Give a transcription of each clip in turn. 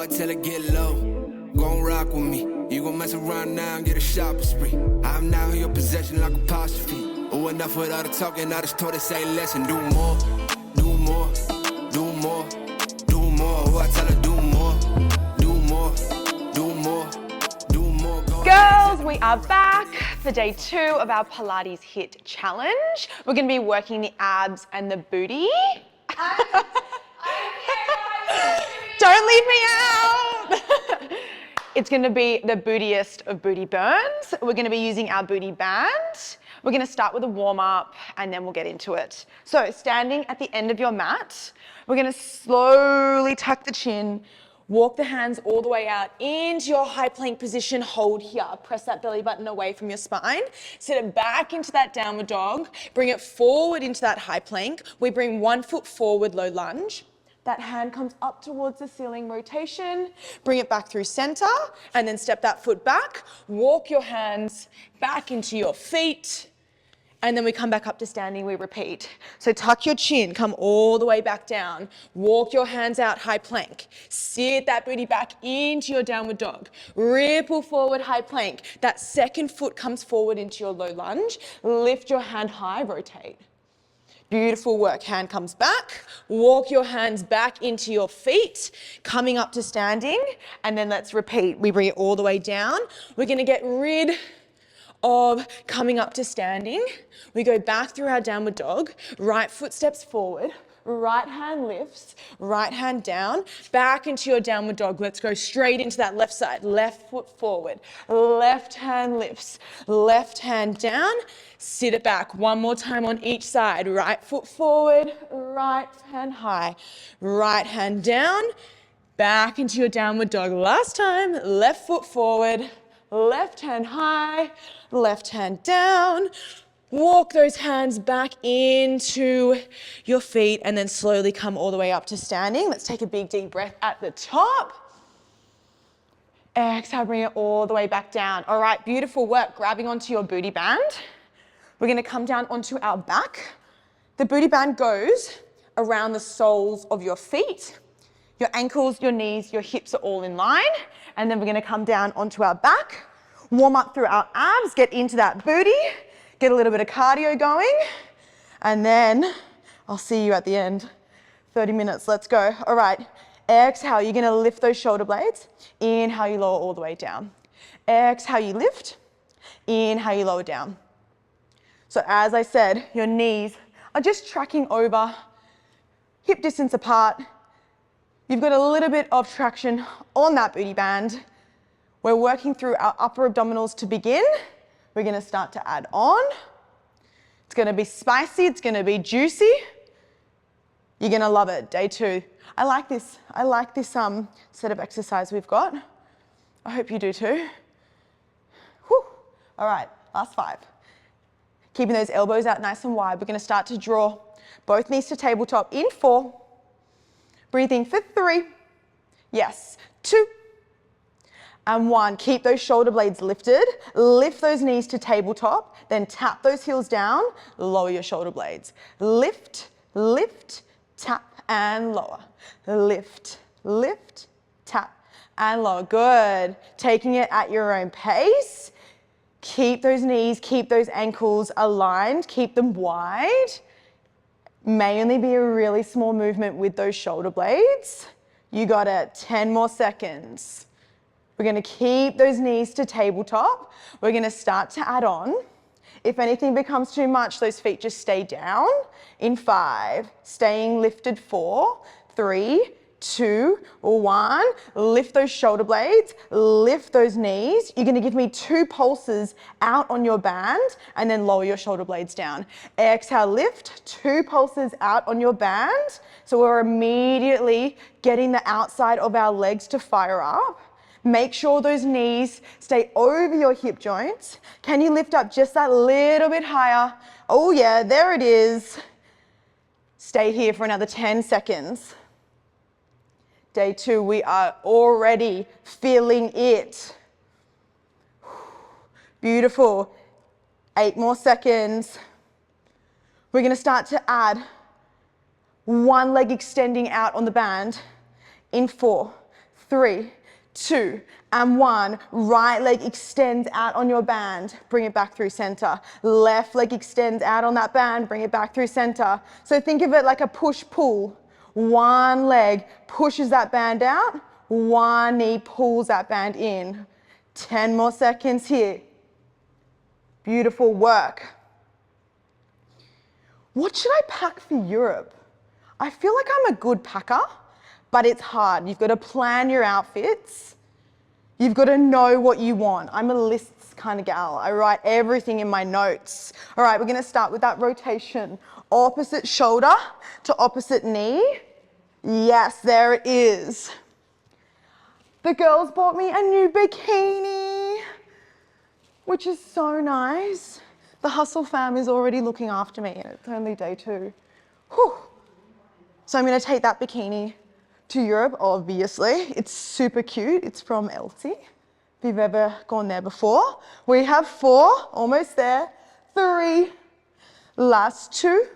hard till it get low. Gon' rock with me. You gon' mess around now and get a shopping spree. I'm now in your possession like apostrophe. Oh, enough with all the talking, I just told her say less and do more. Do more, do more, do more. Oh, I tell her do more, do more, do more, do more. Girls, we are back for day 2 of our Pilates HIIT challenge. We're gonna be working the abs and the booty. Don't leave me out. It's gonna be the bootiest of booty burns. We're gonna be using our booty band. We're gonna start with a warm up and then we'll get into it. So standing at the end of your mat, we're gonna slowly tuck the chin, walk the hands all the way out into your high plank position, hold here, press that belly button away from your spine, sit it back into that downward dog, bring it forward into that high plank. We bring one foot forward, low lunge. That hand comes up towards the ceiling, rotation, bring it back through center, and then step that foot back, walk your hands back into your feet, and then we come back up to standing, we repeat. So tuck your chin, come all the way back down, walk your hands out, high plank, sit that booty back into your downward dog, ripple forward, high plank. That second foot comes forward into your low lunge, lift your hand high, rotate. Beautiful work, hand comes back, walk your hands back into your feet, coming up to standing, and then let's repeat. We bring it all the way down. We're gonna get rid of coming up to standing. We go back through our downward dog, right foot steps forward, right hand lifts, right hand down, back into your downward dog. Let's go straight into that left side, left foot forward, left hand lifts, left hand down, sit it back. One more time on each side, right foot forward, right hand high, right hand down, back into your downward dog. Last time, left foot forward, left hand high, left hand down. Walk those hands back into your feet and then slowly come all the way up to standing. Let's take a big deep breath at the top. Exhale, bring it all the way back down. All right, beautiful work. Grabbing onto your booty band. We're gonna come down onto our back. The booty band goes around the soles of your feet. Your ankles, your knees, your hips are all in line. And then we're gonna come down onto our back, warm up through our abs, get into that booty, get a little bit of cardio going, and then I'll see you at the end. 30 minutes, let's go. All right, exhale, you're gonna lift those shoulder blades. Inhale, you lower all the way down. Exhale, you lift. Inhale, you lower down. So as I said, your knees are just tracking over, hip distance apart. You've got a little bit of traction on that booty band. We're working through our upper abdominals to begin. We're gonna start to add on. It's gonna be spicy, it's gonna be juicy. You're gonna love it, day 2. I like this set of exercise we've got. I hope you do too. Whew. All right, last 5. Keeping those elbows out nice and wide. We're gonna start to draw both knees to tabletop in 4. Breathing for 3. Yes, 2. And 1, keep those shoulder blades lifted, lift those knees to tabletop, then tap those heels down, lower your shoulder blades. Lift, lift, tap, and lower. Lift, lift, tap, and lower. Good. Taking it at your own pace. Keep those knees, keep those ankles aligned, keep them wide. May only be a really small movement with those shoulder blades. You got it, 10 more seconds. We're gonna keep those knees to tabletop. We're gonna start to add on. If anything becomes too much, those feet just stay down. In 5, staying lifted 4, 3, 2, 1. Lift those shoulder blades, lift those knees. You're gonna give me 2 pulses out on your band and then lower your shoulder blades down. Exhale, lift, 2 pulses out on your band. So we're immediately getting the outside of our legs to fire up. Make sure those knees stay over your hip joints. Can you lift up just that little bit higher? Oh yeah, there it is. Stay here for another 10 seconds. Day 2, we are already feeling it. Beautiful. 8 more seconds. We're gonna start to add one leg extending out on the band in 4, 3, 2, and 1. Right leg extends out on your band. Bring it back through center. Left leg extends out on that band. Bring it back through center. So think of it like a push-pull. One leg pushes that band out. One knee pulls that band in. 10 more seconds here. Beautiful work. What should I pack for Europe? I feel like I'm a good packer, but it's hard. You've got to plan your outfits. You've got to know what you want. I'm a lists kind of gal. I write everything in my notes. All right, we're going to start with that rotation. Opposite shoulder to opposite knee. Yes, there it is. The girls bought me a new bikini, which is so nice. The HUSTL fam is already looking after me and it's only day 2. Whew. So I'm going to take that bikini to Europe, obviously. It's super cute. It's from Elsie, if you've ever gone there before. We have 4, almost there. 3, last 2,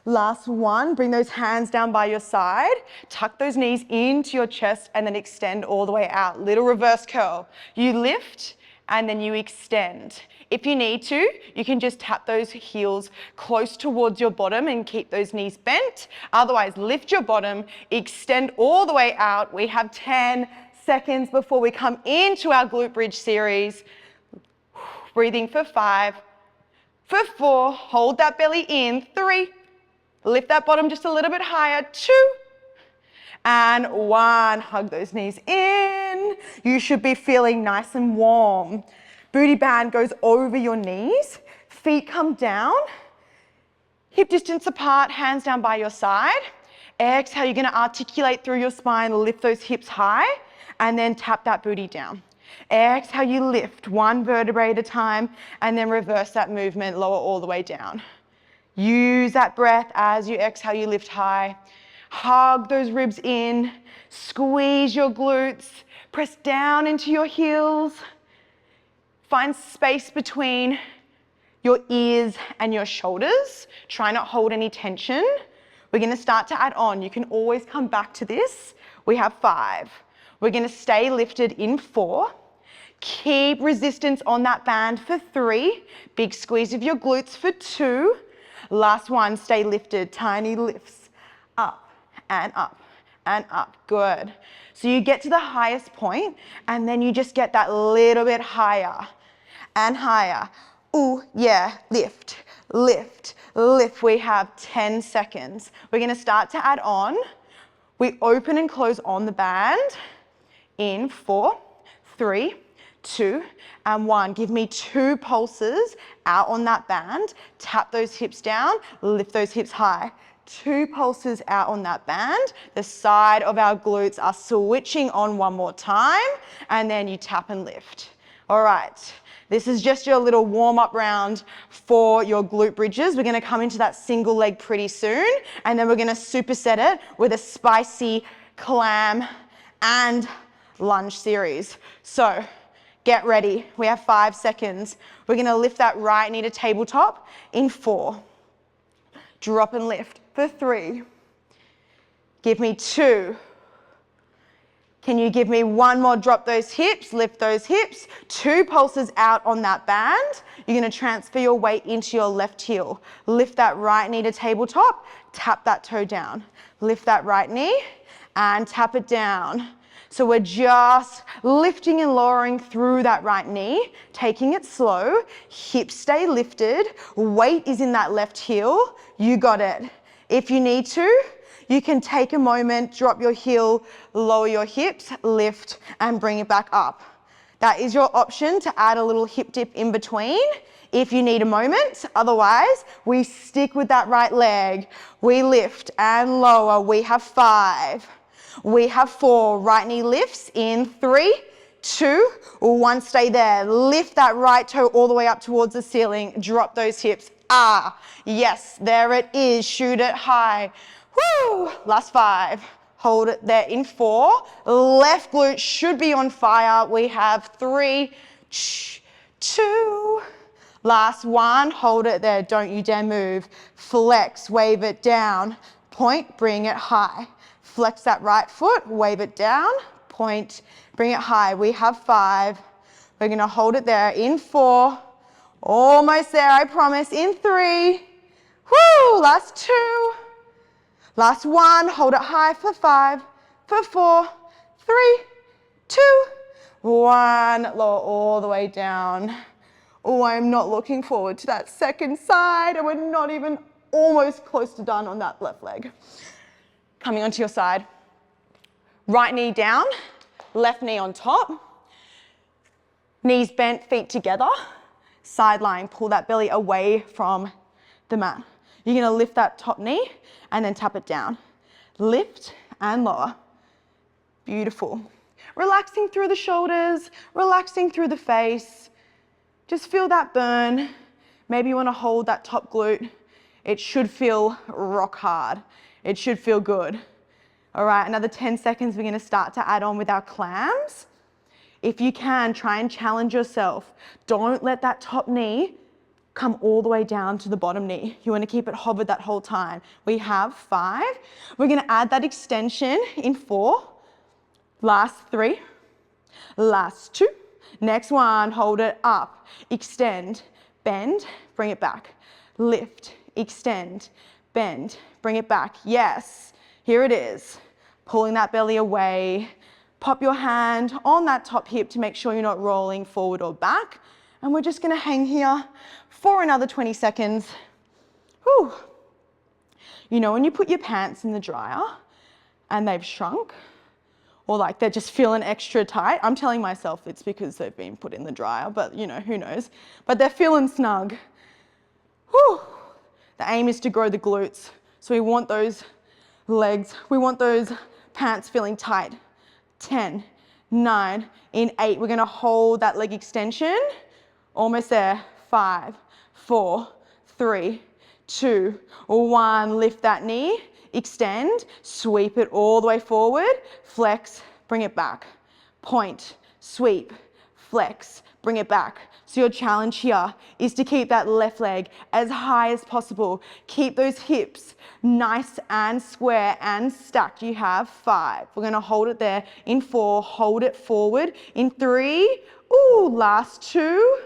last 1. Bring those hands down by your side. Tuck those knees into your chest and then extend all the way out. Little reverse curl. You lift and then you extend. If you need to, you can just tap those heels close towards your bottom and keep those knees bent. Otherwise, lift your bottom, extend all the way out. We have 10 seconds before we come into our glute bridge series. Breathing for 5, for 4, hold that belly in, 3, lift that bottom just a little bit higher, 2, and 1. Hug those knees in. You should be feeling nice and warm. Booty band goes over your knees, feet come down, hip distance apart, hands down by your side. Exhale, you're going to articulate through your spine, lift those hips high, and then tap that booty down. Exhale, you lift 1 vertebrae at a time, and then reverse that movement, lower all the way down. Use that breath as you exhale, you lift high. Hug those ribs in, squeeze your glutes, press down into your heels. Find space between your ears and your shoulders. Try not hold any tension. We're going to start to add on. You can always come back to this. We have 5. We're going to stay lifted in 4. Keep resistance on that band for 3. Big squeeze of your glutes for 2. Last 1, stay lifted. Tiny lifts. Up and up and up. Good. So you get to the highest point and then you just get that little bit higher and higher. Ooh, yeah, lift, lift, lift. We have 10 seconds. We're going to start to add on. We open and close on the band in 4, 3, 2, and 1. Give me 2 pulses out on that band. Tap those hips down, lift those hips high. 2 pulses out on that band. The side of our glutes are switching on one more time, and then you tap and lift. All right, this is just your little warm-up round for your glute bridges. We're gonna come into that single leg pretty soon, and then we're gonna superset it with a spicy clam and lunge series. So get ready. We have 5 seconds. We're gonna lift that right knee to tabletop in 4. Drop and lift for 3. Give me 2. Can you give me 1 more? Drop those hips, lift those hips. 2 pulses out on that band. You're going to transfer your weight into your left heel. Lift that right knee to tabletop, tap that toe down. Lift that right knee and tap it down. So we're just lifting and lowering through that right knee, taking it slow. Hips stay lifted. Weight is in that left heel. You got it. If you need to, you can take a moment, drop your heel, lower your hips, lift, and bring it back up. That is your option to add a little hip dip in between if you need a moment. Otherwise, we stick with that right leg. We lift and lower. We have 5. We have 4. Right knee lifts in 3, 2, 1. Stay there. Lift that right toe all the way up towards the ceiling. Drop those hips. Ah, yes, there it is. Shoot it high. Woo! Last 5. Hold it there in 4. Left glute should be on fire. We have 3, 2. Last 1. Hold it there. Don't you dare move. Flex. Wave it down. Point. Bring it high. Flex that right foot. Wave it down. point, bring it high. We have 5. We're gonna hold it there in 4. Almost there, I promise. In 3. Woo, last 2. Last 1, hold it high for 5, for 4, 3, 2, 1. Lower all the way down. Oh, I'm not looking forward to that second side, and we're not even almost close to done on that left leg. Coming onto your side. Right knee down, left knee on top. Knees bent, feet together. Side lying, pull that belly away from the mat. You're gonna lift that top knee and then tap it down. Lift and lower. Beautiful. Relaxing through the shoulders, relaxing through the face. Just feel that burn. Maybe you wanna hold that top glute. It should feel rock hard. It should feel good. All right, another 10 seconds, we're gonna start to add on with our clams. If you can, try and challenge yourself. Don't let that top knee come all the way down to the bottom knee. You wanna keep it hovered that whole time. We have 5. We're gonna add that extension in 4. Last 3. Last 2. Next one, hold it up. Extend, bend, bring it back. Lift, extend, bend, bring it back. Yes, here it is. Pulling that belly away. Pop your hand on that top hip to make sure you're not rolling forward or back. And we're just gonna hang here for another 20 seconds. Whew. You know when you put your pants in the dryer and they've shrunk, or like they're just feeling extra tight? I'm telling myself it's because they've been put in the dryer, but you know, who knows? But they're feeling snug. Whew. The aim is to grow the glutes. So we want those legs, we want those pants feeling tight. 10, 9, in 8. We're gonna hold that leg extension. Almost there. 5, 4, 3, 2, 1. Lift that knee, extend, sweep it all the way forward, flex, bring it back. Point, sweep, flex, bring it back. So your challenge here is to keep that left leg as high as possible. Keep those hips nice and square and stacked. You have 5. We're gonna hold it there in 4, hold it forward in 3. Ooh, last 2.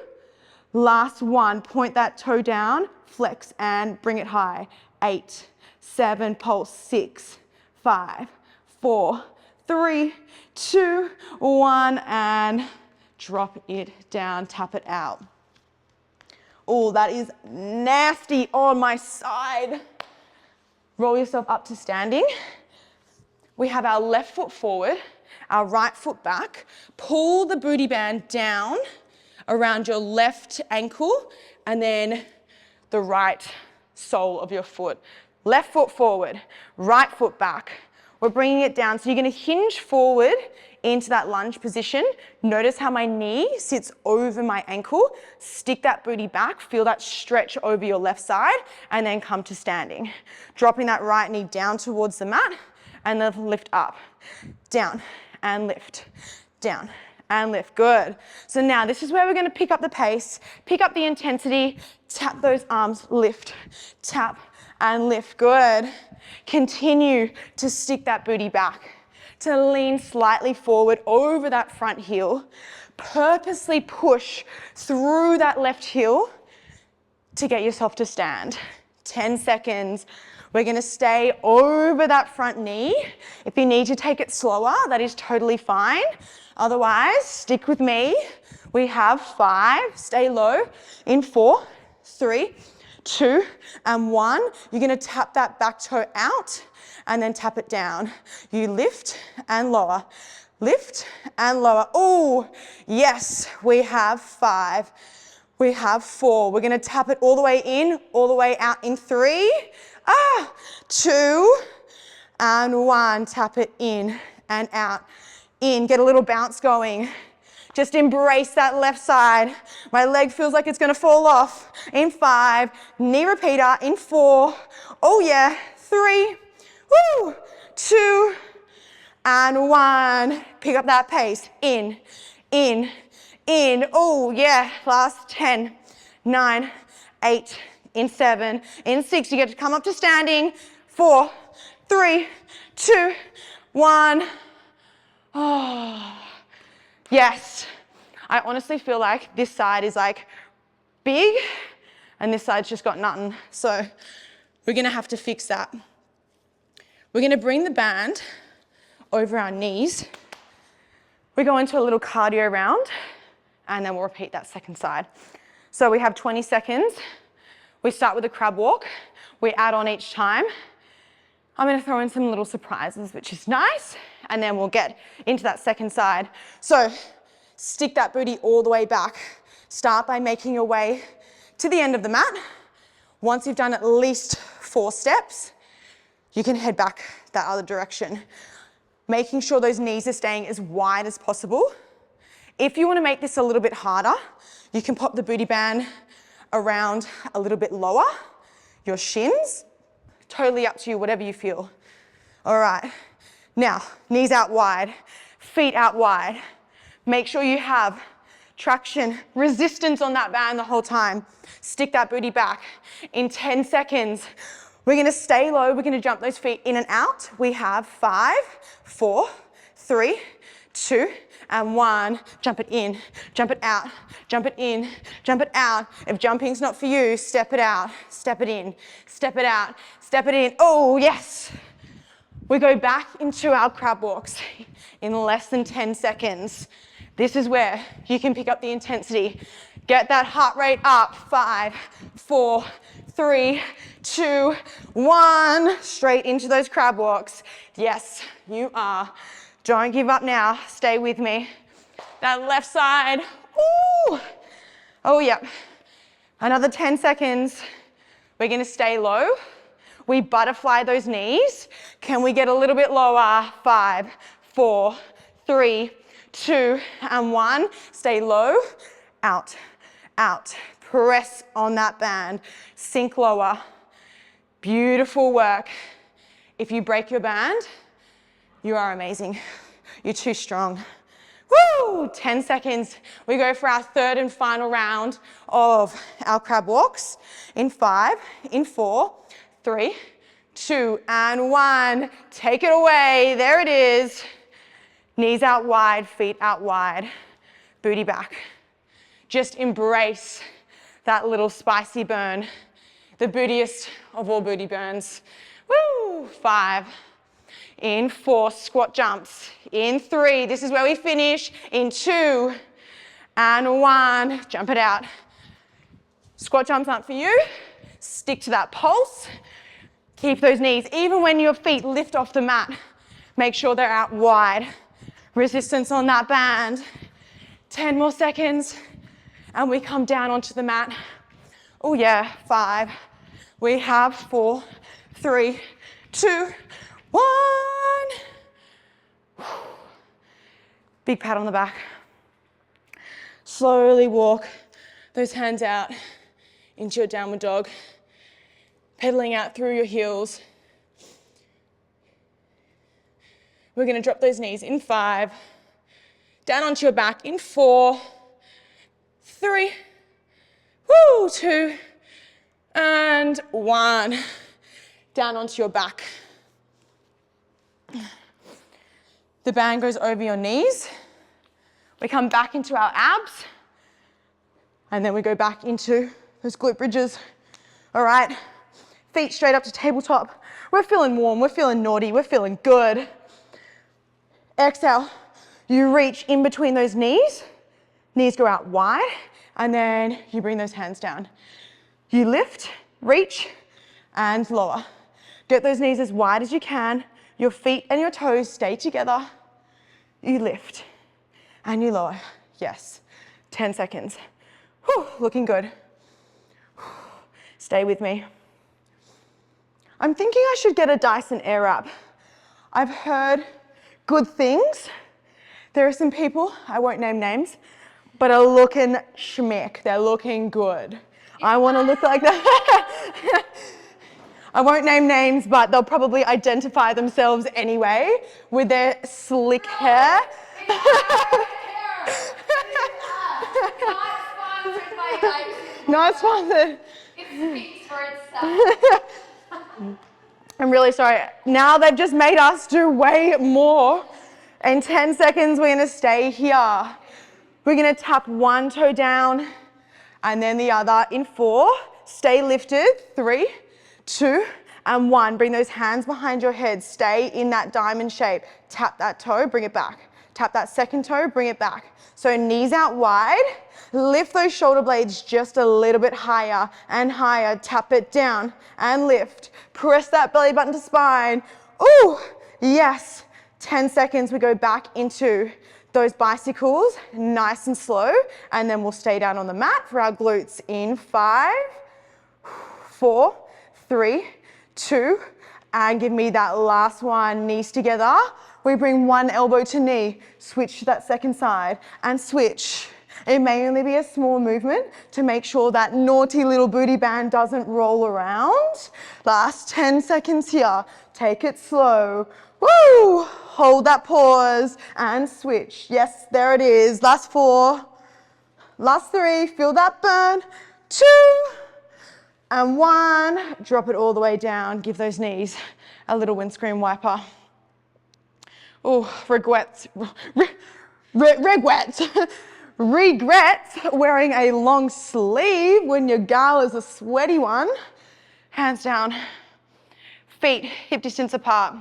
Last 1, point that toe down, flex and bring it high. 8, 7, pulse, 6, 5, 4, 3, 2, 1, and drop it down, tap it out. Oh, that is nasty on my side. Roll yourself up to standing. We have our left foot forward, our right foot back. Pull the booty band down around your left ankle and then the right sole of your foot. Left foot forward, right foot back. We're bringing it down. So you're gonna hinge forward into that lunge position. Notice how my knee sits over my ankle. Stick that booty back, feel that stretch over your left side, and then come to standing. Dropping that right knee down towards the mat, and then lift up, down, and lift, down, and lift. Good. So now this is where we're gonna pick up the pace, pick up the intensity, tap those arms, lift, tap, and lift. Good. Continue to stick that booty back, to lean slightly forward over that front heel. Purposely push through that left heel to get yourself to stand. 10 seconds. We're gonna stay over that front knee. If you need to take it slower, that is totally fine. Otherwise, stick with me. We have 5, stay low, in 4, 3, 2, and 1. You're gonna tap that back toe out and then tap it down. You lift and lower, lift and lower. Oh, yes, we have 5. We have 4. We're gonna tap it all the way in, all the way out in 3, 2, and 1. Tap it in and out, in. Get a little bounce going. Just embrace that left side. My leg feels like it's gonna fall off. In 5, knee repeater. In 4, oh yeah, 3, 2, and 1. Pick up that pace. In, in, in. Oh yeah, last 10, 9, 8, in 7, in 6. You get to come up to standing. 4, 3, 2, 1. Oh, yes. I honestly feel like this side is like big and this side's just got nothing. So we're gonna have to fix that. We're gonna bring the band over our knees. We go into a little cardio round and then we'll repeat that second side. So we have 20 seconds. We start with a crab walk. We add on each time. I'm gonna throw in some little surprises, which is nice. And then we'll get into that second side. So stick that booty all the way back. Start by making your way to the end of the mat. Once you've done at least 4 steps, you can head back that other direction. Making sure those knees are staying as wide as possible. If you want to make this a little bit harder, you can pop the booty band around a little bit lower, your shins. Totally up to you, whatever you feel. All right, now knees out wide, feet out wide. Make sure you have traction, resistance on that band the whole time. Stick that booty back. In 10 seconds, we're gonna stay low. We're gonna jump those feet in and out. We have 5, 4, 3, 2, and 1. Jump it in, jump it out, jump it in, jump it out. If jumping's not for you, step it out, step it in, step it out, step it in. Oh, yes. We go back into our crab walks in less than 10 seconds. This is where you can pick up the intensity. Get that heart rate up. 5, 4, 3, 2, 1. Straight into those crab walks. Yes, you are. Don't give up now. Stay with me. That left side. Ooh. Oh, yep. Another 10 seconds. We're going to stay low. We butterfly those knees. Can we get a little bit lower? 5, 4, 3, 2, and 1. Stay low. Out, out. Press on that band. Sink lower. Beautiful work. If you break your band, you are amazing. You're too strong. Woo! 10 seconds. We go for our third and final round of our crab walks. In 5, in 4, 3, 2, and 1. Take it away. There it is. Knees out wide, feet out wide, booty back. Just embrace that little spicy burn, the bootiest of all booty burns. Woo! 5. In 4, squat jumps. In 3, this is where we finish. In 2, and 1, jump it out. Squat jumps aren't for you. Stick to that pulse. Keep those knees, even when your feet lift off the mat, make sure they're out wide. Resistance on that band. 10 more seconds, and we come down onto the mat. Oh yeah, 5. We have 4, 3, 2, 1. Big pat on the back. Slowly walk those hands out into your downward dog. Pedaling out through your heels. We're going to drop those knees in 5. Down onto your back in 4, 3, 2, and 1. Down onto your back. The band goes over your knees. We come back into our abs. And then we go back into those glute bridges. All right. Feet straight up to tabletop. We're feeling warm. We're feeling naughty. We're feeling good. Exhale. You reach in between those knees. Knees go out wide. And then you bring those hands down. You lift, reach, and lower. Get those knees as wide as you can. Your feet and your toes stay together. You lift and you lower. Yes. 10 seconds. Whew, looking good. Stay with me. I'm thinking I should get a Dyson Airwrap. I've heard good things. There are some people, I won't name names, but are looking schmick. They're looking good. I want to look like that. I won't name names, but they'll probably identify themselves anyway with their slick hair. Not sponsored. It speaks for itself. I'm really sorry. Now they've just made us do way more In 10 seconds, we're gonna stay here. We're gonna tap one toe down and then the other in 4. Stay lifted, 3, 2, and 1. Bring those hands behind your head. Stay in that diamond shape. Tap that toe, bring it back. Tap that second toe, bring it back. So knees out wide. Lift those shoulder blades just a little bit higher and higher. Tap it down and lift. Press that belly button to spine. Ooh, yes. 10 seconds, we go back into those bicycles, nice and slow, and then we'll stay down on the mat for our glutes in 5, 4, 3, 2, and give me that last one. Knees together. We bring one elbow to knee, switch to that second side, and switch. It may only be a small movement to make sure that naughty little booty band doesn't roll around. Last 10 seconds here. Take it slow. Woo! Hold that pause and switch. Yes, there it is. Last 4. Last 3. Feel that burn. 2 and 1. Drop it all the way down. Give those knees a little windscreen wiper. Oh, regrets wearing a long sleeve when your gal is a sweaty one. Hands down, feet hip distance apart.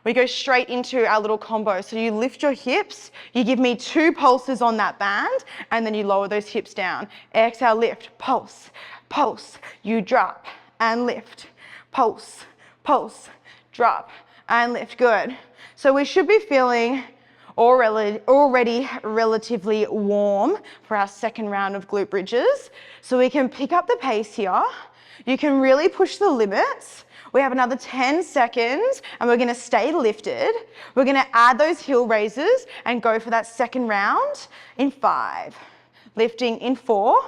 We go straight into our little combo. So you lift your hips, you give me 2 pulses on that band, and then you lower those hips down. Exhale, lift, pulse, pulse. You drop and lift, pulse, pulse, drop and lift. Good. So we should be feeling already relatively warm for our second round of glute bridges. So we can pick up the pace here. You can really push the limits. We have another 10 seconds and we're gonna stay lifted. We're gonna add those heel raises and go for that second round in 5. Lifting in 4.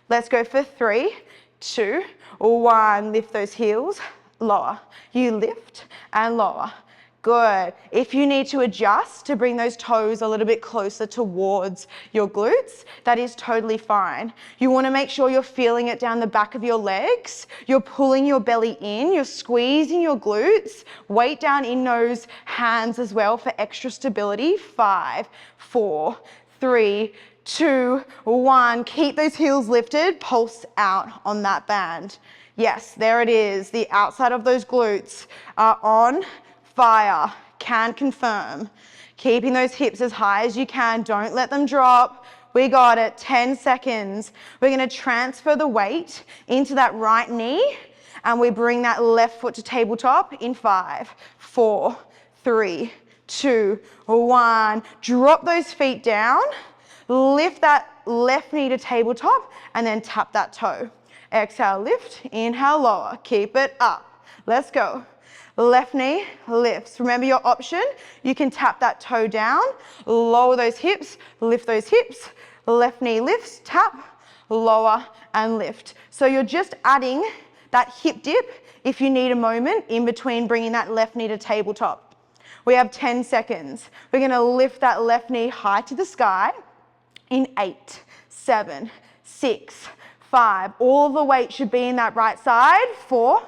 Let's go for 3, 2, 1. Lift those heels, lower. You lift and lower. Good. If you need to adjust to bring those toes a little bit closer towards your glutes, that is totally fine. You want to make sure you're feeling it down the back of your legs. You're pulling your belly in. You're squeezing your glutes. Weight down in those hands as well for extra stability. 5, 4, 3, 2, 1. Keep those heels lifted. Pulse out on that band. Yes, there it is. The outside of those glutes are on fire. Can confirm. Keeping those hips as high as you can. Don't let them drop. We got it. 10 seconds. We're going to transfer the weight into that right knee and we bring that left foot to tabletop in 5, 4, 3, 2, 1. Drop those feet down. Lift that left knee to tabletop and then tap that toe. Exhale, lift. Inhale, lower. Keep it up. Let's go. Left knee lifts. Remember your option. You can tap that toe down, lower those hips, lift those hips. Left knee lifts, tap, lower and lift. So you're just adding that hip dip if you need a moment in between bringing that left knee to tabletop. We have 10 seconds. We're going to lift that left knee high to the sky in 8, 7, 6, 5. All the weight should be in that right side. 4,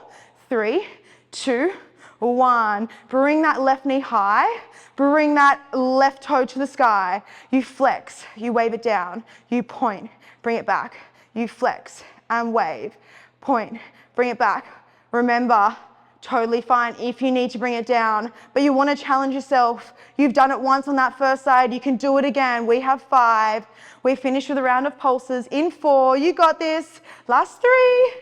3, 2, 1. Bring that left knee high. Bring that left toe to the sky. You flex. You wave it down. You point. Bring it back. You flex and wave. Point. Bring it back. Remember, totally fine if you need to bring it down, but you want to challenge yourself. You've done it once on that first side. You can do it again. We have 5. We finish with a round of pulses in 4. You got this. Last 3.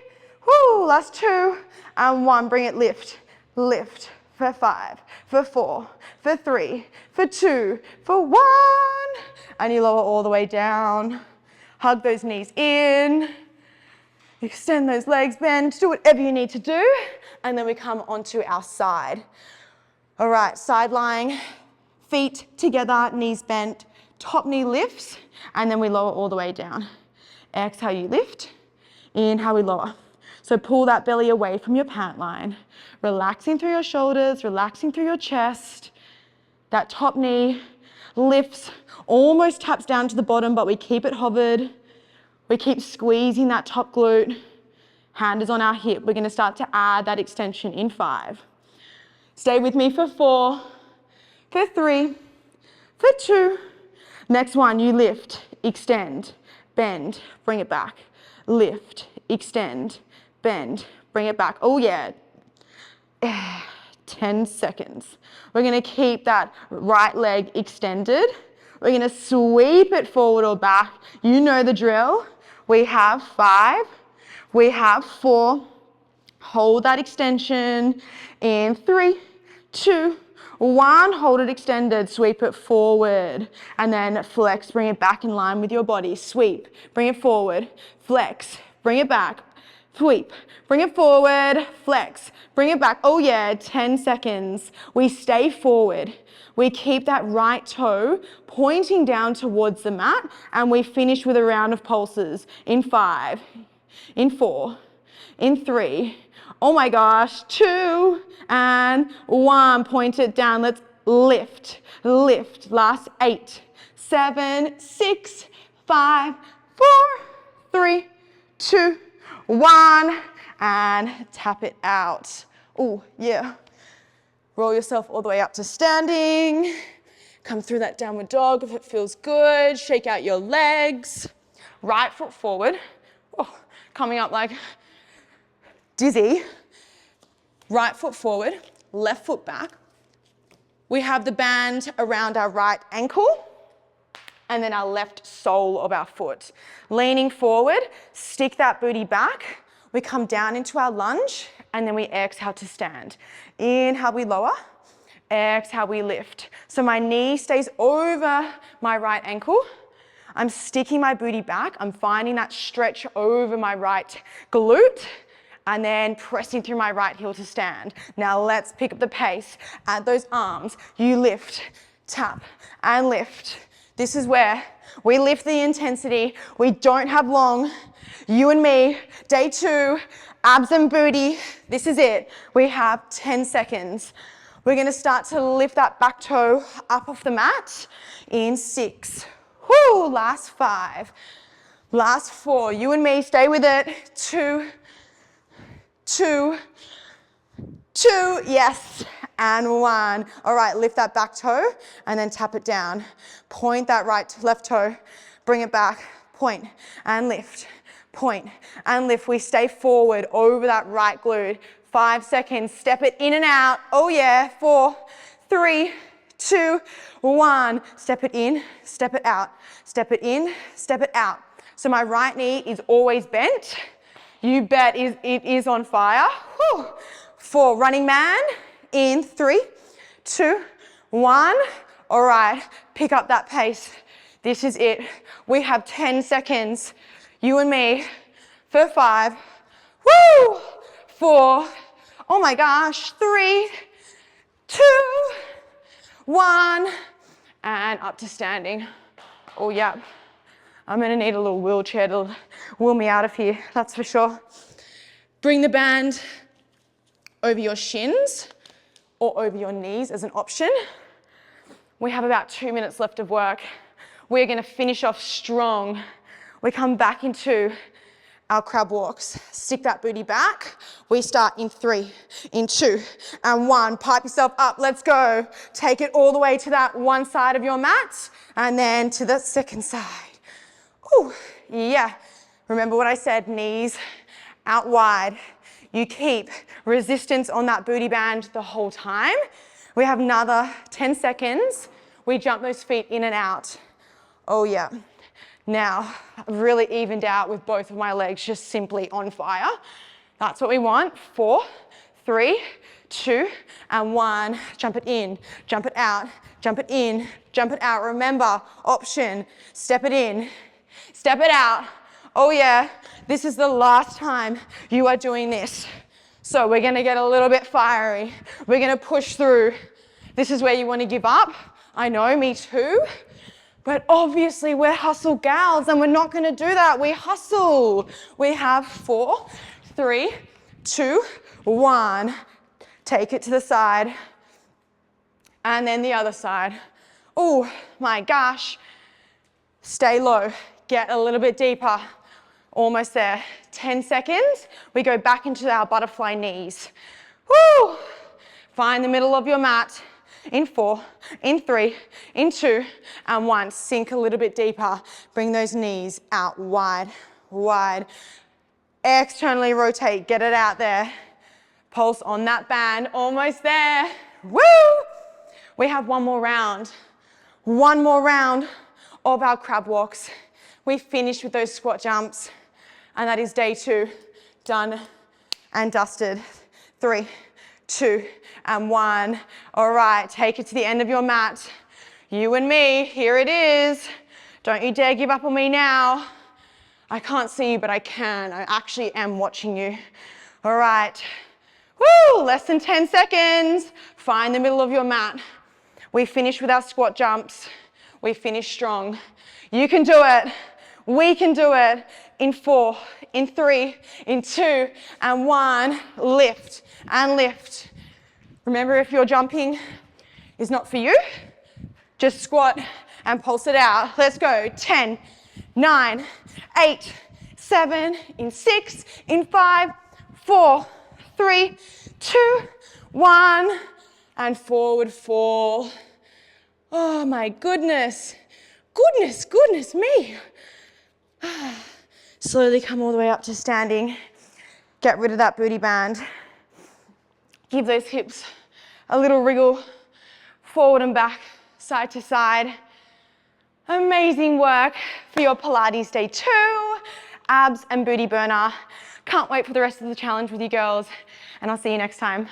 Woo. Last 2 and 1. Bring it lift. Lift for 5, for 4, for 3, for 2, for 1. And you lower all the way down. Hug those knees in. Extend those legs, bend, do whatever you need to do. And then we come onto our side. All right, side lying, feet together, knees bent, top knee lifts, and then we lower all the way down. Exhale, you lift. Inhale, we lower. So pull that belly away from your pant line. Relaxing through your shoulders, relaxing through your chest. That top knee lifts, almost taps down to the bottom, but we keep it hovered. We keep squeezing that top glute. Hand is on our hip. We're going to start to add that extension in 5. Stay with me for 4, for 3, for 2. Next one, you lift, extend, bend, bring it back. Lift, extend, bend, bring it back. Oh yeah. 10 seconds. We're gonna keep that right leg extended. We're gonna sweep it forward or back. You know the drill. We have 5, we have 4. Hold that extension in 3, 2, 1. Hold it extended, sweep it forward, and then flex, bring it back in line with your body. Sweep, bring it forward, flex, bring it back, sweep, bring it forward, flex, bring it back. Oh yeah, 10 seconds. We stay forward. We keep that right toe pointing down towards the mat, and we finish with a round of pulses in 5, in 4, in 3, oh my gosh, 2, and 1. Point it down. Let's lift, lift. Last 8, 7, 6, 5, 4, 3, 2, 1, and tap it out. Oh yeah. Roll yourself all the way up to standing. Come through that downward dog if it feels good. Shake out your legs. Right foot forward. Oh, coming up like dizzy. Right foot forward, left foot back. We have the band around our right ankle and then our left sole of our foot. Leaning forward, stick that booty back. We come down into our lunge and then we exhale to stand. Inhale, we lower. Exhale, we lift. So my knee stays over my right ankle. I'm sticking my booty back. I'm finding that stretch over my right glute and then pressing through my right heel to stand. Now let's pick up the pace. Add those arms. You lift, tap, and lift. This is where we lift the intensity. We don't have long. You and me, day 2, abs and booty. This is it. We have 10 seconds. We're gonna start to lift that back toe up off the mat in 6. Whoo, last 5. Last 4. You and me, stay with it. 2, 2, 2, yes, and 1. All right, lift that back toe and then tap it down. Point that left toe, bring it back, point and lift, point and lift. We stay forward over that right glute. 5 seconds, step it in and out. Oh yeah, 4, 3, 2, 1. Step it in, step it out, step it in, step it out. So my right knee is always bent. You bet it is on fire. Whew. 4, running man in 3, 2, 1. All right, pick up that pace. This is it. We have 10 seconds. You and me for 5. Woo! 4. Oh my gosh. 3, 2, 1. And up to standing. Oh yeah. I'm gonna need a little wheelchair to wheel me out of here, that's for sure. Bring the band over your shins or over your knees as an option. We have about 2 minutes left of work. We're gonna finish off strong. We come back into our crab walks. Stick that booty back. We start in 3, in 2, and 1. Pipe yourself up, let's go. Take it all the way to that one side of your mat and then to the second side. Ooh, yeah. Remember what I said, knees out wide. You keep resistance on that booty band the whole time. We have another 10 seconds. We jump those feet in and out. Oh yeah. Now, I've really evened out with both of my legs just simply on fire. That's what we want. 4, 3, 2, and 1. Jump it in, jump it out, jump it in, jump it out. Remember, option, step it in, step it out. Oh yeah, this is the last time you are doing this. So we're gonna get a little bit fiery. We're gonna push through. This is where you wanna give up. I know, me too. But obviously we're hustle gals and we're not gonna do that. We hustle. We have 4, 3, 2, 1. Take it to the side. And then the other side. Oh my gosh. Stay low. Get a little bit deeper. Almost there. 10 seconds. We go back into our butterfly knees. Woo! Find the middle of your mat. in 4, in 3, in 2, and 1. Sink a little bit deeper. Bring those knees out wide, wide. Externally rotate, get it out there. Pulse on that band, almost there. Woo! We have one more round. One more round of our crab walks. We finished with those squat jumps, and that is day 2, done and dusted. 3, 2, and 1. All right, take it to the end of your mat. You and me, here it is. Don't you dare give up on me now. I can't see you, but I can. I actually am watching you. All right. Woo, less than 10 seconds. Find the middle of your mat. We finish with our squat jumps. We finish strong. You can do it. We can do it. In 4, in 3, in 2, and 1. Lift and lift. Remember, if your jumping is not for you, just squat and pulse it out. Let's go. 10, 9, 8, 7, in 6, in 5, 4, 3, 2, 1, and forward fold. Oh my goodness. Goodness me. Slowly come all the way up to standing. Get rid of that booty band. Give those hips a little wriggle, forward and back, side to side. Amazing work for your Pilates day 2, abs and booty burner. Can't wait for the rest of the challenge with you girls, and I'll see you next time.